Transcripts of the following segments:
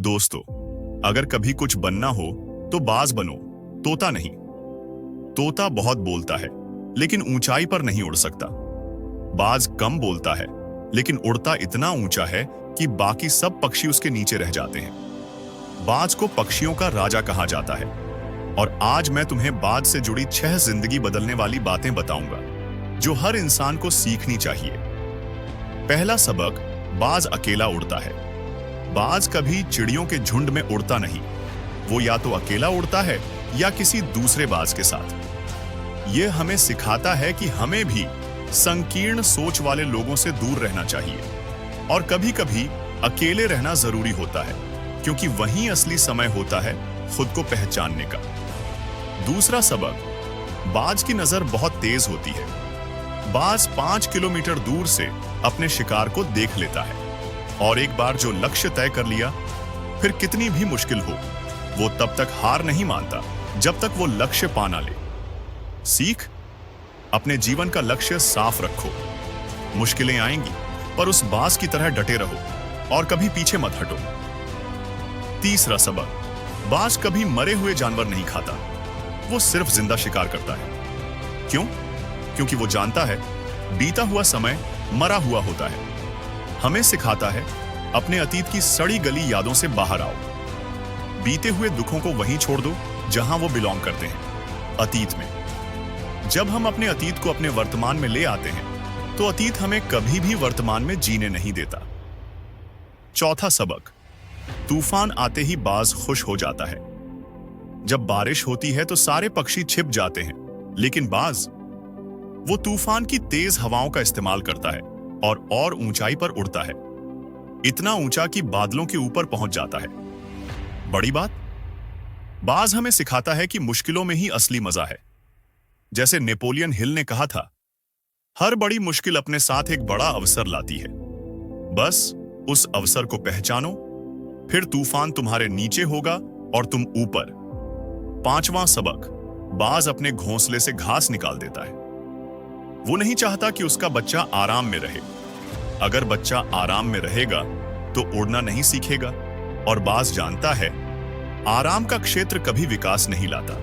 दोस्तों, अगर कभी कुछ बनना हो तो बाज बनो, तोता नहीं। तोता बहुत बोलता है लेकिन ऊंचाई पर नहीं उड़ सकता। बाज कम बोलता है लेकिन उड़ता इतना ऊंचा है कि बाकी सब पक्षी उसके नीचे रह जाते हैं। बाज को पक्षियों का राजा कहा जाता है और आज मैं तुम्हें बाज से जुड़ी 6 जिंदगी बदलने वाली बातें बताऊंगा जो हर इंसान को सीखनी चाहिए। पहला सबक, बाज अकेला उड़ता है। बाज कभी चिड़ियों के झुंड में उड़ता नहीं, वो या तो अकेला उड़ता है या किसी दूसरे बाज के साथ। यह हमें सिखाता है कि हमें भी संकीर्ण सोच वाले लोगों से दूर रहना चाहिए और कभी-कभी अकेले रहना जरूरी होता है, क्योंकि वहीं असली समय होता है खुद को पहचानने का। दूसरा सबक, बाज की नजर बहुत तेज होती है। बाज 5 किलोमीटर दूर से अपने शिकार को देख लेता है और एक बार जो लक्ष्य तय कर लिया, फिर कितनी भी मुश्किल हो, वो तब तक हार नहीं मानता जब तक वो लक्ष्य पा ना ले। सीख, अपने जीवन का लक्ष्य साफ रखो। मुश्किलें आएंगी पर उस बाज की तरह डटे रहो और कभी पीछे मत हटो। तीसरा सबक, बाज कभी मरे हुए जानवर नहीं खाता, वो सिर्फ जिंदा शिकार करता है। क्यों? क्योंकि वो जानता है बीता हुआ समय मरा हुआ होता है। हमें सिखाता है अपने अतीत की सड़ी गली यादों से बाहर आओ। बीते हुए दुखों को वहीं छोड़ दो जहां वो बिलोंग करते हैं, अतीत में। जब हम अपने अतीत को अपने वर्तमान में ले आते हैं तो अतीत हमें कभी भी वर्तमान में जीने नहीं देता। चौथा सबक, तूफान आते ही बाज खुश हो जाता है। जब बारिश होती है तो सारे पक्षी छिप जाते हैं, लेकिन बाज वो तूफान की तेज हवाओं का इस्तेमाल करता है और ऊंचाई पर उड़ता है, इतना ऊंचा कि बादलों के ऊपर पहुंच जाता है। बड़ी बात, बाज हमें सिखाता है कि मुश्किलों में ही असली मजा है। जैसे नेपोलियन हिल ने कहा था, हर बड़ी मुश्किल अपने साथ एक बड़ा अवसर लाती है, बस उस अवसर को पहचानो, फिर तूफान तुम्हारे नीचे होगा और तुम ऊपर। पांचवां सबक, बाज अपने घोंसले से घास निकाल देता है। वो नहीं चाहता कि उसका बच्चा आराम में रहे। अगर बच्चा आराम में रहेगा तो उड़ना नहीं सीखेगा, और बाज जानता है आराम का क्षेत्र कभी विकास नहीं लाता।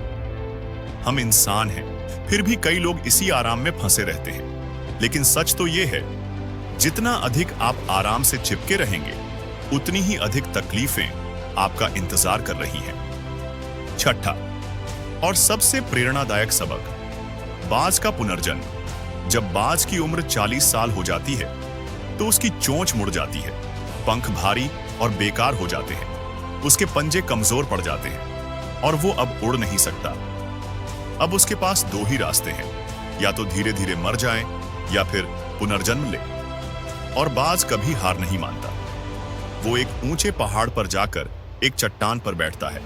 हम इंसान हैं, फिर भी कई लोग इसी आराम में फंसे रहते हैं। लेकिन सच तो यह है, जितना अधिक आप आराम से चिपके रहेंगे, उतनी ही अधिक तकलीफें आपका इंतजार कर रही हैं। छठा और सबसे प्रेरणादायक सबक, बाज का पुनर्जन्म। जब बाज की उम्र 40 साल हो जाती है तो उसकी चोंच मुड़ जाती है, पंख भारी और बेकार हो जाते हैं, उसके पंजे कमजोर पड़ जाते हैं और वो अब उड़ नहीं सकता। अब उसके पास 2 ही रास्ते हैं, या तो धीरे धीरे मर जाए या फिर पुनर्जन्म ले। और बाज कभी हार नहीं मानता। वो एक ऊंचे पहाड़ पर जाकर एक चट्टान पर बैठता है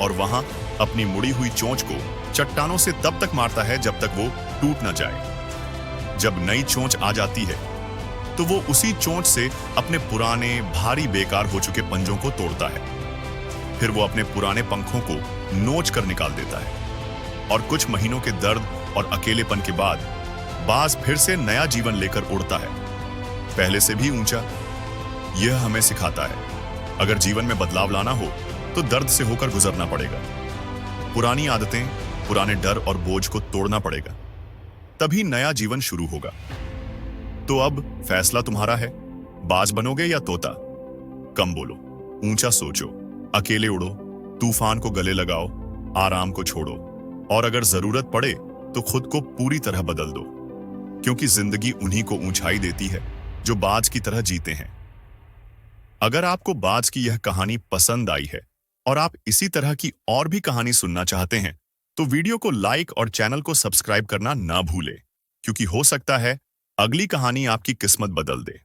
और वहां अपनी मुड़ी हुई चोंच को चट्टानों से तब तक मारता है जब तक वो टूट न जाए। जब नई चोंच आ जाती है तो वो उसी चोंच से अपने पुराने भारी बेकार हो चुके पंजों को तोड़ता है। फिर वो अपने पुराने पंखों को नोच कर निकाल देता है और कुछ महीनों के दर्द और अकेलेपन के बाद बाज फिर से नया जीवन लेकर उड़ता है, पहले से भी ऊंचा। यह हमें सिखाता है, अगर जीवन में बदलाव लाना हो तो दर्द से होकर गुजरना पड़ेगा। पुरानी आदतें, पुराने डर और बोझ को तोड़ना पड़ेगा, तभी नया जीवन शुरू होगा। तो अब फैसला तुम्हारा है, बाज बनोगे या तोता? कम बोलो, ऊंचा सोचो, अकेले उड़ो, तूफान को गले लगाओ, आराम को छोड़ो, और अगर जरूरत पड़े तो खुद को पूरी तरह बदल दो, क्योंकि जिंदगी उन्हीं को ऊंचाई देती है जो बाज की तरह जीते हैं। अगर आपको बाज की यह कहानी पसंद आई है और आप इसी तरह की और भी कहानी सुनना चाहते हैं, तो वीडियो को लाइक और चैनल को सब्सक्राइब करना ना भूलें, क्योंकि हो सकता है अगली कहानी आपकी किस्मत बदल दे।